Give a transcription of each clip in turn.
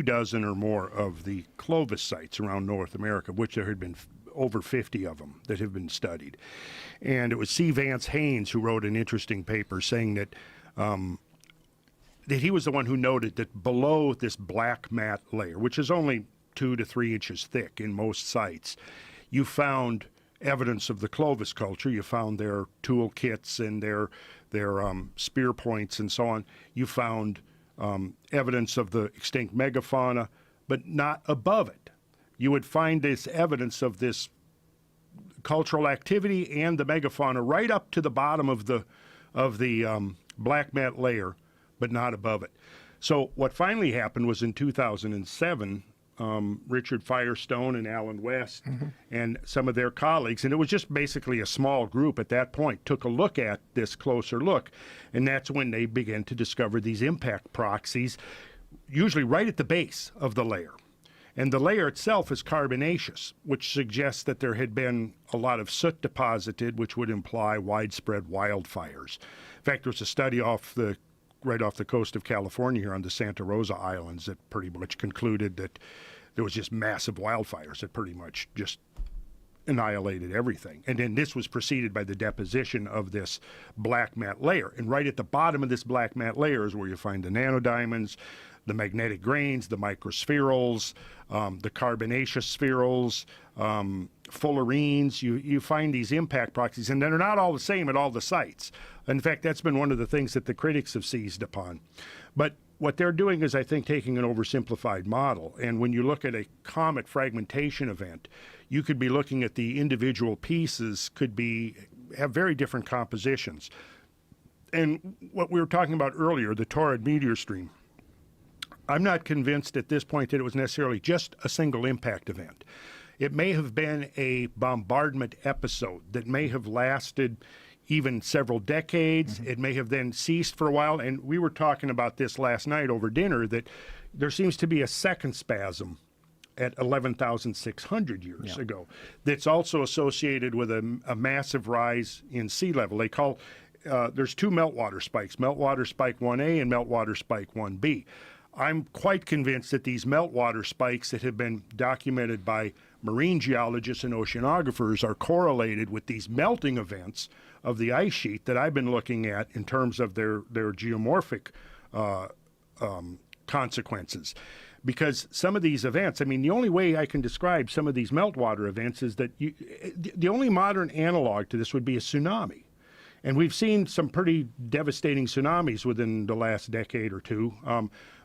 24 or more of the Clovis sites around North America, which there had been over 50 of them that have been studied. And it was C. Vance Haynes who wrote an interesting paper saying that that he was the one who noted that below this black mat layer, which is only 2 to 3 inches thick in most sites, you found evidence of the Clovis culture. You found their tool kits and their spear points and so on. You found evidence of the extinct megafauna, but not above it. You would find this evidence of this cultural activity and the megafauna right up to the bottom of the black mat layer, but not above it. So what finally happened was in 2007, Richard Firestone and Alan West and some of their colleagues, and it was just basically a small group at that point, took a look at this closer look, and that's when they began to discover these impact proxies, usually right at the base of the layer. And the layer itself is carbonaceous, which suggests that there had been a lot of soot deposited, which would imply widespread wildfires. In fact, there was a study right off the coast of California here on the Santa Rosa Islands that pretty much concluded that there was just massive wildfires that pretty much just annihilated everything. And then this was preceded by the deposition of this black mat layer. And right at the bottom of this black mat layer is where you find the nanodiamonds, the magnetic grains, the microspherules, the carbonaceous spherules, fullerenes. You find these impact proxies, and they're not all the same at all the sites. In fact, that's been one of the things that the critics have seized upon. But what they're doing is, I think, taking an oversimplified model. And when you look at a comet fragmentation event, you could be looking at the individual pieces have very different compositions. And what we were talking about earlier, the Taurid meteor stream, I'm not convinced at this point that it was necessarily just a single impact event. It may have been a bombardment episode that may have lasted even several decades. It may have then ceased for a while. And we were talking about this last night over dinner, that there seems to be a second spasm at 11,600 years ago that's also associated with a massive rise in sea level. They call, there's two meltwater spikes, meltwater spike 1A and meltwater spike 1B. I'm quite convinced that these meltwater spikes that have been documented by marine geologists and oceanographers are correlated with these melting events of the ice sheet that I've been looking at in terms of their geomorphic consequences. Because some of these events, I mean, the only way I can describe some of these meltwater events is that the only modern analog to this would be a tsunami. And we've seen some pretty devastating tsunamis within the last decade or two,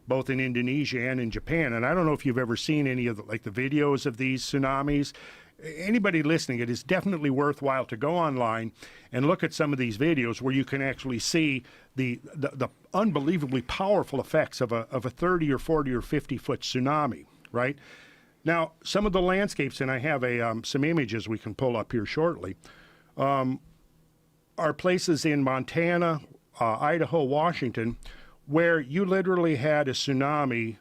both in Indonesia and in Japan. And I don't know if you've ever seen any of the videos of these tsunamis. Anybody listening, it is definitely worthwhile to go online and look at some of these videos where you can actually see the unbelievably powerful effects of a 30 or 40 or 50 foot tsunami, right? Now, some of the landscapes, and I have some images we can pull up here shortly, are places in Montana, Idaho, Washington, where you literally had a tsunami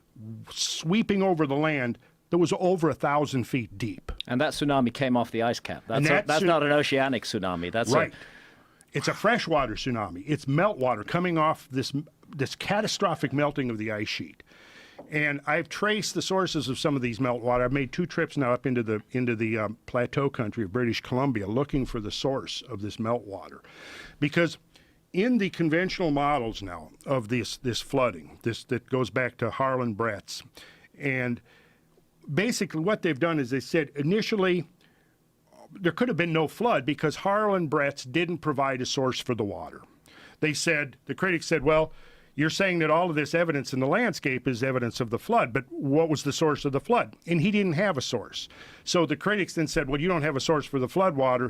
sweeping over the land that was over 1,000 feet deep. And that tsunami came off the ice cap. That's not an oceanic tsunami. That's right. It's a freshwater tsunami. It's meltwater coming off this catastrophic melting of the ice sheet. And I've traced the sources of some of these meltwater. I've made 2 trips now up into the plateau country of British Columbia looking for the source of this meltwater. Because in the conventional models now of this flooding, that goes back to Harlan Bretz, and basically what they've done is they said initially there could have been no flood because Harlan Bretz didn't provide a source for the water. The critics said, well, you're saying that all of this evidence in the landscape is evidence of the flood, but what was the source of the flood? And he didn't have a source. So the critics then said, well, you don't have a source for the flood water,